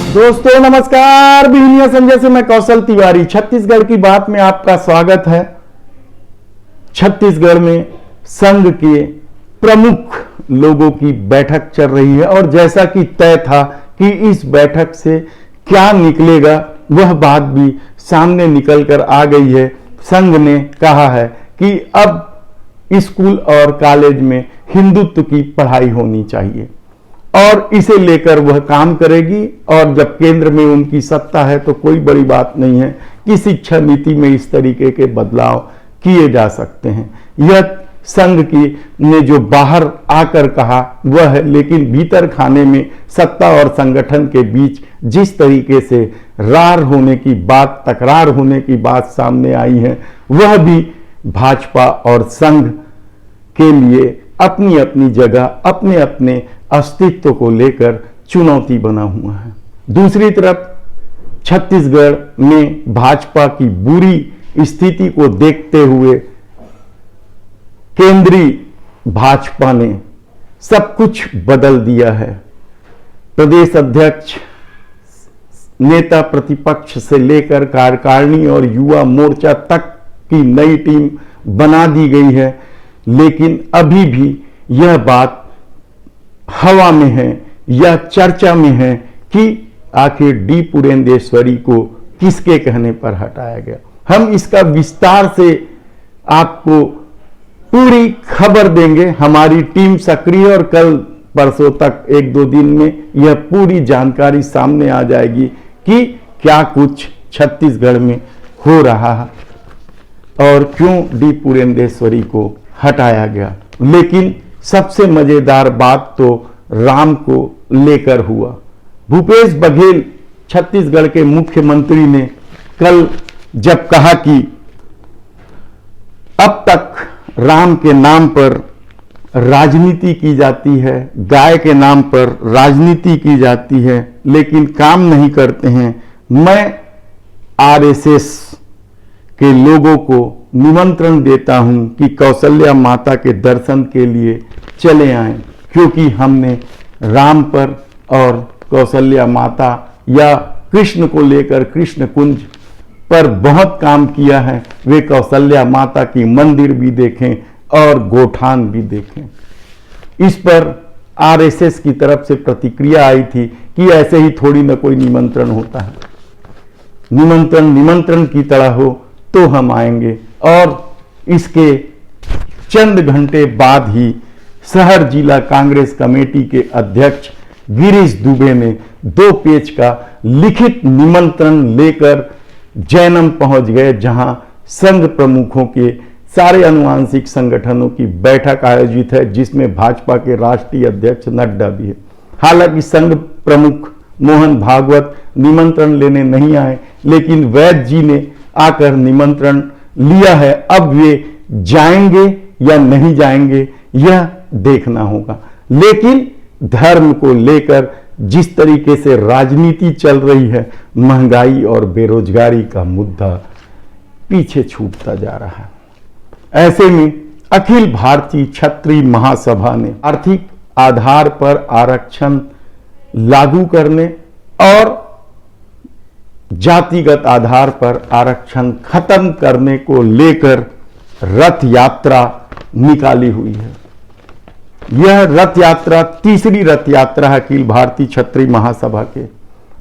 दोस्तों नमस्कार, बिहनिया संजय से मैं कौशल तिवारी छत्तीसगढ़ की बात में आपका स्वागत है। छत्तीसगढ़ में संघ के प्रमुख लोगों की बैठक चल रही है और जैसा कि तय था कि इस बैठक से क्या निकलेगा वह बात भी सामने निकल कर आ गई है। संघ ने कहा है कि अब स्कूल और कॉलेज में हिंदुत्व की पढ़ाई होनी चाहिए और इसे लेकर वह काम करेगी। और जब केंद्र में उनकी सत्ता है तो कोई बड़ी बात नहीं है कि शिक्षा नीति में इस तरीके के बदलाव किए जा सकते हैं। यह संघ की ने जो बाहर आकर कहा वह है, लेकिन भीतर खाने में सत्ता और संगठन के बीच जिस तरीके से रार होने की बात, तकरार होने की बात सामने आई है, वह भी भाजपा और संघ के लिए अपनी अपनी जगह, अपने अपने अस्तित्व को लेकर चुनौती बना हुआ है। दूसरी तरफ छत्तीसगढ़ में भाजपा की बुरी स्थिति को देखते हुए केंद्रीय भाजपा ने सब कुछ बदल दिया है। प्रदेश अध्यक्ष, नेता प्रतिपक्ष से लेकर कार्यकारिणी और युवा मोर्चा तक की नई टीम बना दी गई है, लेकिन अभी भी यह बात हवा में है या चर्चा में है कि आखिर डी पुरंदेश्वरी को किसके कहने पर हटाया गया। हम इसका विस्तार से आपको पूरी खबर देंगे। हमारी टीम सक्रिय और कल परसों तक 1-2 दिन में यह पूरी जानकारी सामने आ जाएगी कि क्या कुछ छत्तीसगढ़ में हो रहा है और क्यों डी पुरंदेश्वरी को हटाया गया। लेकिन सबसे मजेदार बात तो राम को लेकर हुआ। भूपेश बघेल छत्तीसगढ़ के मुख्यमंत्री ने कल जब कहा कि अब तक राम के नाम पर राजनीति की जाती है, गाय के नाम पर राजनीति की जाती है, लेकिन काम नहीं करते हैं। मैं आरएसएस के लोगों को निमंत्रण देता हूं कि कौशल्या माता के दर्शन के लिए चले आएं, क्योंकि हमने राम पर और कौशल्या माता या कृष्ण को लेकर कृष्ण कुंज पर बहुत काम किया है। वे कौशल्या माता की मंदिर भी देखें और गोठान भी देखें। इस पर आरएसएस की तरफ से प्रतिक्रिया आई थी कि ऐसे ही थोड़ी ना कोई निमंत्रण होता है, निमंत्रण की तरह हो तो हम आएंगे। और इसके चंद घंटे बाद ही शहर जिला कांग्रेस कमेटी के अध्यक्ष गिरीश दुबे ने 2 पेज का लिखित निमंत्रण लेकर जैनम पहुंच गए, जहां संघ प्रमुखों के सारे अनुवांशिक संगठनों की बैठक आयोजित है, जिसमें भाजपा के राष्ट्रीय अध्यक्ष नड्डा भी है। हालांकि संघ प्रमुख मोहन भागवत निमंत्रण लेने नहीं आए, लेकिन वैद्य जी ने आकर निमंत्रण लिया है। अब वे जाएंगे या नहीं जाएंगे यह देखना होगा। लेकिन धर्म को लेकर जिस तरीके से राजनीति चल रही है, महंगाई और बेरोजगारी का मुद्दा पीछे छूटता जा रहा है। ऐसे में अखिल भारतीय क्षत्रिय महासभा ने आर्थिक आधार पर आरक्षण लागू करने और जातिगत आधार पर आरक्षण खत्म करने को लेकर रथ यात्रा निकाली हुई है। यह रथ यात्रा तीसरी रथ यात्रा है अखिल भारतीय क्षत्रिय महासभा के,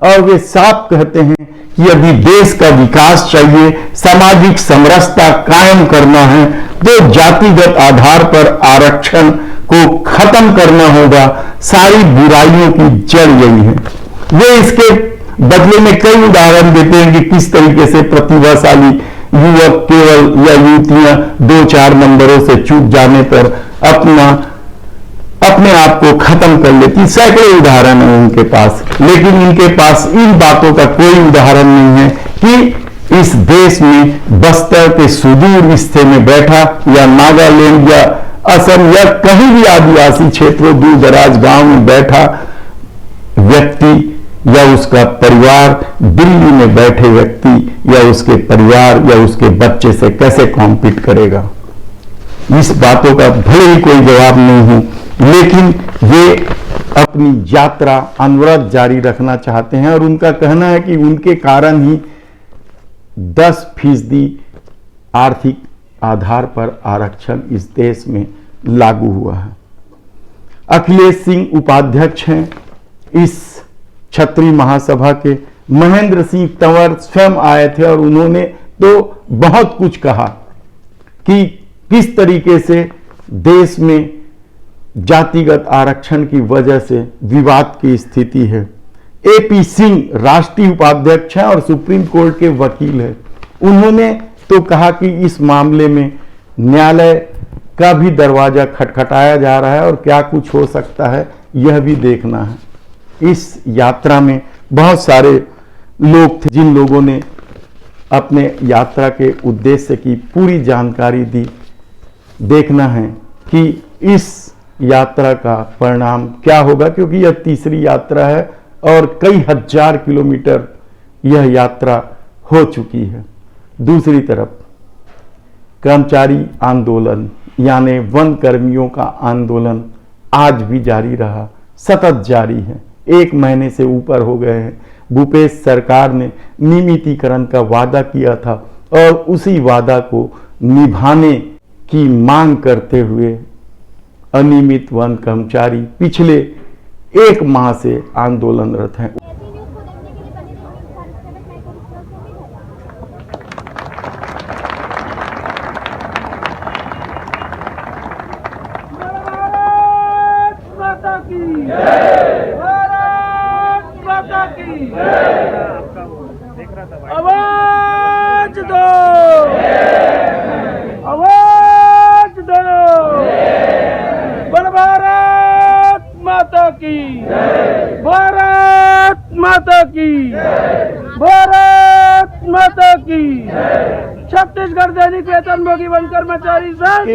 और वे साफ कहते हैं कि अभी देश का विकास चाहिए, सामाजिक समरसता कायम करना है, तो जातिगत आधार पर आरक्षण को खत्म करना होगा। सारी बुराइयों की जड़ यही है। वे इसके बदले में कई उदाहरण देते हैं कि किस तरीके से प्रतिभाशाली युवक केवल या युवतियां 2-4 नंबरों से चूक जाने पर अपने आप को खत्म कर लेती। सैकड़ों उदाहरण है उनके पास, लेकिन उनके पास इन बातों का कोई उदाहरण नहीं है कि इस देश में बस्तर के सुदूर हिस्से में बैठा या नागालैंड या असम या कहीं भी आदिवासी क्षेत्रों, दूर दराज गांव में बैठा व्यक्ति या उसका परिवार दिल्ली में बैठे व्यक्ति या उसके परिवार या उसके बच्चे से कैसे कॉम्पीट करेगा। इस बातों का भले ही कोई जवाब नहीं हो, लेकिन ये अपनी यात्रा अनवरत जारी रखना चाहते हैं और उनका कहना है कि उनके कारण ही 10% आर्थिक आधार पर आरक्षण इस देश में लागू हुआ है। अखिलेश सिंह उपाध्यक्ष हैं इस क्षत्रिय महासभा के। महेंद्र सिंह तंवर स्वयं आए थे और उन्होंने तो बहुत कुछ कहा कि किस तरीके से देश में जातिगत आरक्षण की वजह से विवाद की स्थिति है। एपी सिंह राष्ट्रीय उपाध्यक्ष हैं और सुप्रीम कोर्ट के वकील हैं। उन्होंने तो कहा कि इस मामले में न्यायालय का भी दरवाजा खटखटाया जा रहा है और क्या कुछ हो सकता है यह भी देखना है। इस यात्रा में बहुत सारे लोग थे जिन लोगों ने अपने यात्रा के उद्देश्य की पूरी जानकारी दी। देखना है कि इस यात्रा का परिणाम क्या होगा, क्योंकि यह तीसरी यात्रा है और कई हजार किलोमीटर यह यात्रा हो चुकी है। दूसरी तरफ कर्मचारी आंदोलन यानी वन कर्मियों का आंदोलन आज भी जारी रहा, सतत जारी है। 1 महीने से ऊपर हो गए हैं। भूपेश सरकार ने नियमितीकरण का वादा किया था और उसी वादा को निभाने की मांग करते हुए अनियमित वन कर्मचारी पिछले 1 माह से आंदोलनरत हैं। आवाज दो, आवाज दो, भारत माता की, भारत माता की, भारत माता की। छत्तीसगढ़ दैनिक वेतनभोगी वन कर्मचारी संघ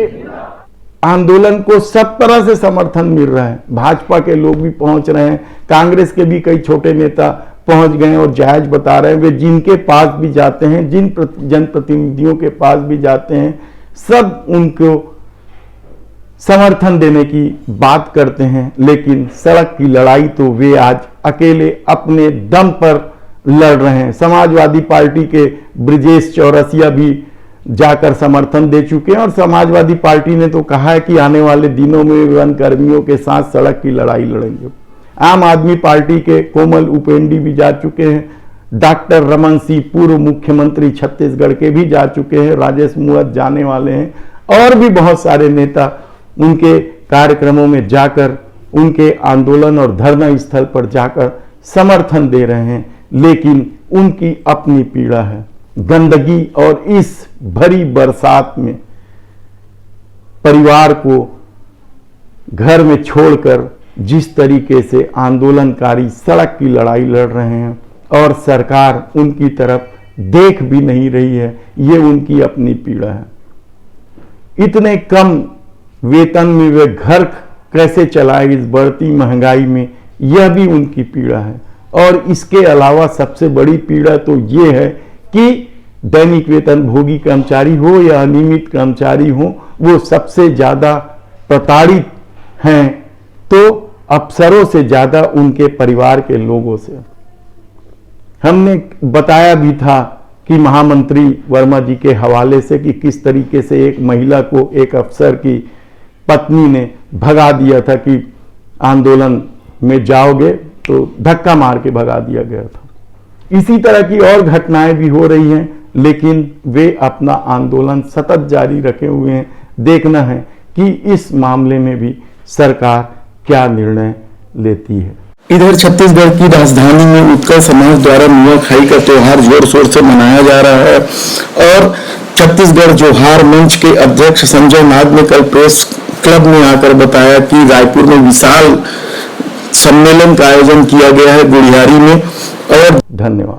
आंदोलन को सब तरह से समर्थन मिल रहा है। भाजपा के लोग भी पहुंच रहे हैं, कांग्रेस के भी कई छोटे नेता पहुंच गए और जायज बता रहे हैं। वे जिनके पास भी जाते हैं, जिन जनप्रतिनिधियों के पास भी जाते हैं, सब उनको समर्थन देने की बात करते हैं। लेकिन सड़क की लड़ाई तो वे आज अकेले अपने दम पर लड़ रहे हैं। समाजवादी पार्टी के ब्रिजेश चौरसिया भी जाकर समर्थन दे चुके हैं और समाजवादी पार्टी ने तो कहा है कि आने वाले दिनों में वन कर्मियों के साथ सड़क की लड़ाई लड़ेंगे। आम आदमी पार्टी के कोमल उपेंडी भी जा चुके हैं। डॉक्टर रमन सिंह पूर्व मुख्यमंत्री छत्तीसगढ़ के भी जा चुके हैं। राजेश मूणत जाने वाले हैं और भी बहुत सारे नेता उनके कार्यक्रमों में जाकर, उनके आंदोलन और धरना स्थल पर जाकर समर्थन दे रहे हैं। लेकिन उनकी अपनी पीड़ा है। गंदगी और इस भरी बरसात में परिवार को घर में छोड़कर जिस तरीके से आंदोलनकारी सड़क की लड़ाई लड़ रहे हैं और सरकार उनकी तरफ देख भी नहीं रही है, ये उनकी अपनी पीड़ा है। इतने कम वेतन में वे घर कैसे चलाए इस बढ़ती महंगाई में, यह भी उनकी पीड़ा है। और इसके अलावा सबसे बड़ी पीड़ा तो ये है कि दैनिक वेतनभोगी कर्मचारी हो या अनियमित कर्मचारी हो, वो सबसे ज्यादा प्रताड़ित हैं, तो अफसरों से ज्यादा उनके परिवार के लोगों से। हमने बताया भी था कि महामंत्री वर्मा जी के हवाले से कि किस तरीके से एक महिला को एक अफसर की पत्नी ने भगा दिया था कि आंदोलन में जाओगे, तो धक्का मार के भगा दिया गया था। इसी तरह की और घटनाएं भी हो रही हैं, लेकिन वे अपना आंदोलन सतत जारी रखे हुए हैं। देखना है कि इस मामले में भी सरकार क्या निर्णय लेती है। इधर छत्तीसगढ़ की राजधानी में उत्कल समाज द्वारा नुआखाई का त्योहार जोर शोर से मनाया जा रहा है और छत्तीसगढ़ जोहार मंच के अध्यक्ष संजय नाग ने कल प्रेस क्लब में आकर बताया कि रायपुर में विशाल सम्मेलन का आयोजन किया गया है गुड़ियारी में। और धन्यवाद।